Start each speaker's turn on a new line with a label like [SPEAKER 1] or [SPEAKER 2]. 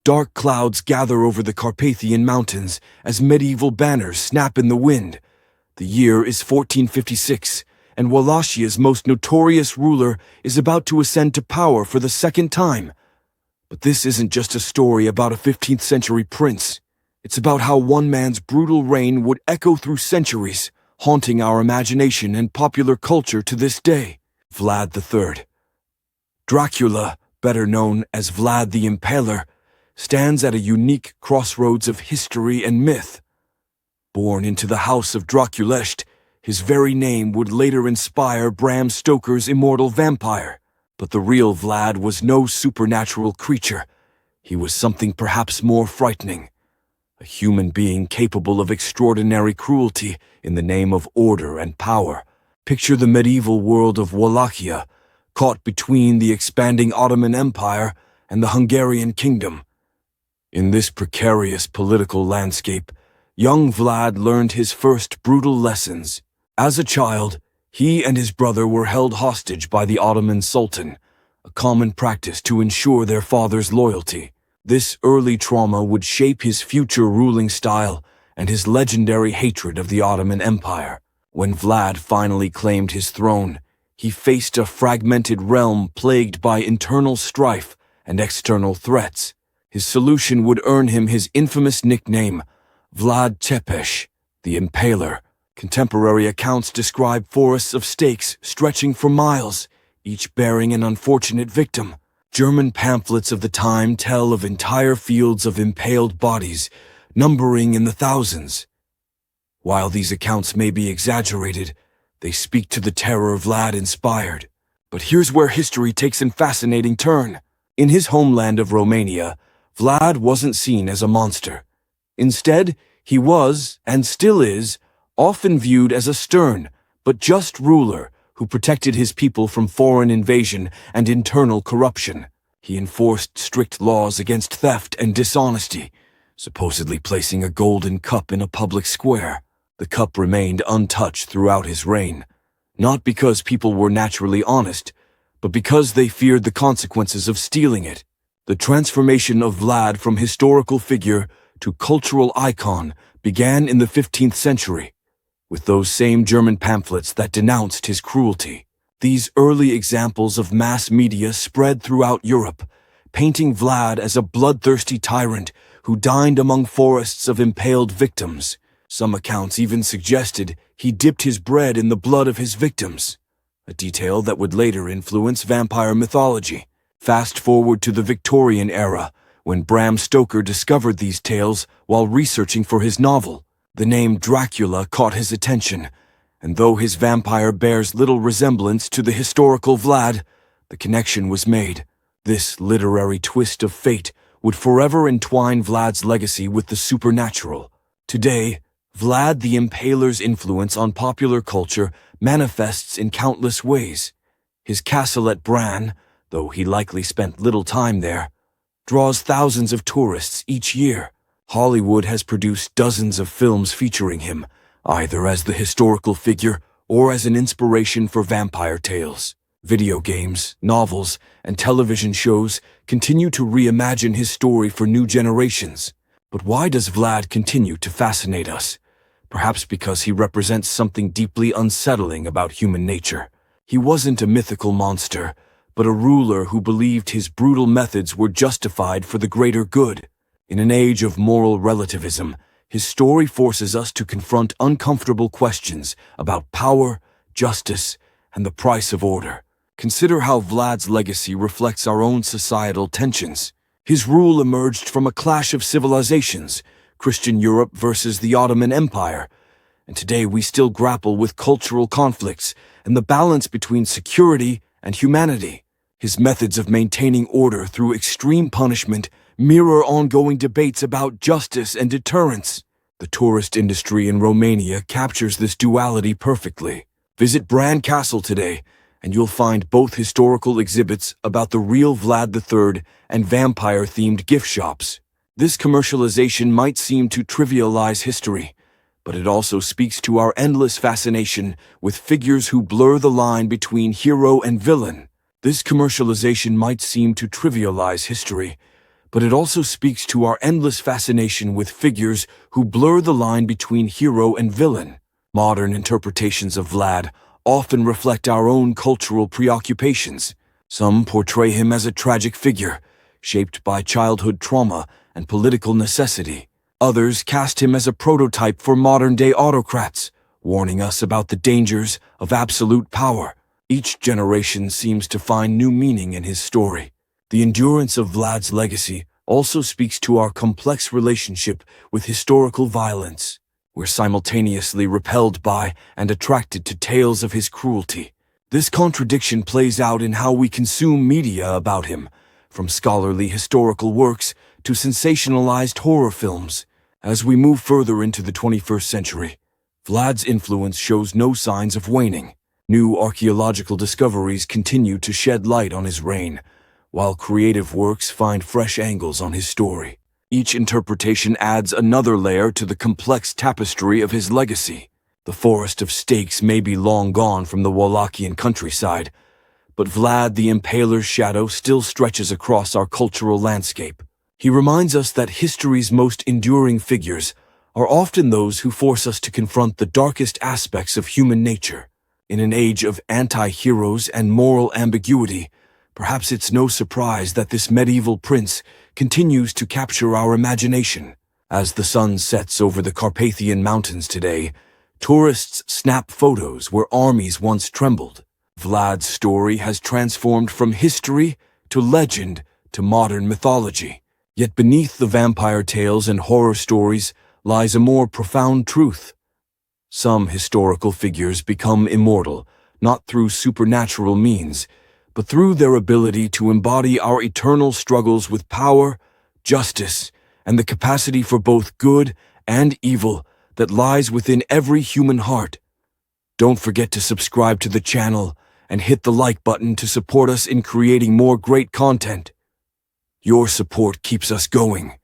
[SPEAKER 1] Dark clouds gather over the Carpathian Mountains as medieval banners snap in the wind. The year is 1456, and Wallachia's most notorious ruler is about to ascend to power for the second time. But this isn't just a story about a 15th century prince. It's about how one man's brutal reign would echo through centuries, haunting our imagination and popular culture to this day. Vlad III. Dracula, better known as Vlad the Impaler, stands at a unique crossroads of history and myth. Born into the house of Dracula, his very name would later inspire Bram Stoker's immortal vampire. But the real Vlad was no supernatural creature. He was something perhaps more frightening. A human being capable of extraordinary cruelty in the name of order and power. Picture the medieval world of Wallachia, caught between the expanding Ottoman Empire and the Hungarian kingdom. In this precarious political landscape, young Vlad learned his first brutal lessons. As a child, he and his brother were held hostage by the Ottoman Sultan, a common practice to ensure their father's loyalty. This early trauma would shape his future ruling style and his legendary hatred of the Ottoman Empire. When Vlad finally claimed his throne, he faced a fragmented realm plagued by internal strife and external threats. His solution would earn him his infamous nickname, Vlad the Impaler. Contemporary accounts describe forests of stakes stretching for miles, each bearing an unfortunate victim. German pamphlets of the time tell of entire fields of impaled bodies, numbering in the thousands. While these accounts may be exaggerated, they speak to the terror Vlad inspired. But here's where history takes a fascinating turn. In his homeland of Romania, Vlad wasn't seen as a monster. Instead, he was, and still is, often viewed as a stern but just ruler who protected his people from foreign invasion and internal corruption. He enforced strict laws against theft and dishonesty, supposedly placing a golden cup in a public square. The cup remained untouched throughout his reign, not because people were naturally honest, but because they feared the consequences of stealing it. The transformation of Vlad from historical figure to cultural icon began in the 15th century, with those same German pamphlets that denounced his cruelty. These early examples of mass media spread throughout Europe, painting Vlad as a bloodthirsty tyrant who dined among forests of impaled victims. Some accounts even suggested he dipped his bread in the blood of his victims, a detail that would later influence vampire mythology. Fast forward to the Victorian era, when Bram Stoker discovered these tales while researching for his novel. The name Dracula caught his attention, and though his vampire bears little resemblance to the historical Vlad, the connection was made. This literary twist of fate would forever entwine Vlad's legacy with the supernatural. Today, Vlad the Impaler's influence on popular culture manifests in countless ways. His castle at Bram, though he likely spent little time there, draws thousands of tourists each year. Hollywood has produced dozens of films featuring him, either as the historical figure or as an inspiration for vampire tales. Video games, novels, and television shows continue to reimagine his story for new generations. But why does Vlad continue to fascinate us? Perhaps because he represents something deeply unsettling about human nature. He wasn't a mythical monster, but a ruler who believed his brutal methods were justified for the greater good. In an age of moral relativism, his story forces us to confront uncomfortable questions about power, justice, and the price of order. Consider how Vlad's legacy reflects our own societal tensions. His rule emerged from a clash of civilizations, Christian Europe versus the Ottoman Empire, and today we still grapple with cultural conflicts and the balance between security and humanity. His methods of maintaining order through extreme punishment mirror ongoing debates about justice and deterrence. The tourist industry in Romania captures this duality perfectly. Visit Bran Castle today, and you'll find both historical exhibits about the real Vlad III and vampire-themed gift shops. This commercialization might seem to trivialize history, but it also speaks to our endless fascination with figures who blur the line between hero and villain. This commercialization might seem to trivialize history, but it also speaks to our endless fascination with figures who blur the line between hero and villain. Modern interpretations of Vlad often reflect our own cultural preoccupations. Some portray him as a tragic figure, shaped by childhood trauma and political necessity. Others cast him as a prototype for modern-day autocrats, warning us about the dangers of absolute power. Each generation seems to find new meaning in his story. The endurance of Vlad's legacy also speaks to our complex relationship with historical violence. We're simultaneously repelled by and attracted to tales of his cruelty. This contradiction plays out in how we consume media about him, from scholarly historical works to sensationalized horror films. As we move further into the 21st century, Vlad's influence shows no signs of waning. New archaeological discoveries continue to shed light on his reign, while creative works find fresh angles on his story. Each interpretation adds another layer to the complex tapestry of his legacy. The forest of stakes may be long gone from the Wallachian countryside, but Vlad the Impaler's shadow still stretches across our cultural landscape. He reminds us that history's most enduring figures are often those who force us to confront the darkest aspects of human nature. In an age of anti-heroes and moral ambiguity, perhaps it's no surprise that this medieval prince continues to capture our imagination. As the sun sets over the Carpathian Mountains today, tourists snap photos where armies once trembled. Vlad's story has transformed from history to legend to modern mythology. Yet beneath the vampire tales and horror stories lies a more profound truth. Some historical figures become immortal, not through supernatural means, but through their ability to embody our eternal struggles with power, justice, and the capacity for both good and evil that lies within every human heart. Don't forget to subscribe to the channel and hit the like button to support us in creating more great content. Your support keeps us going.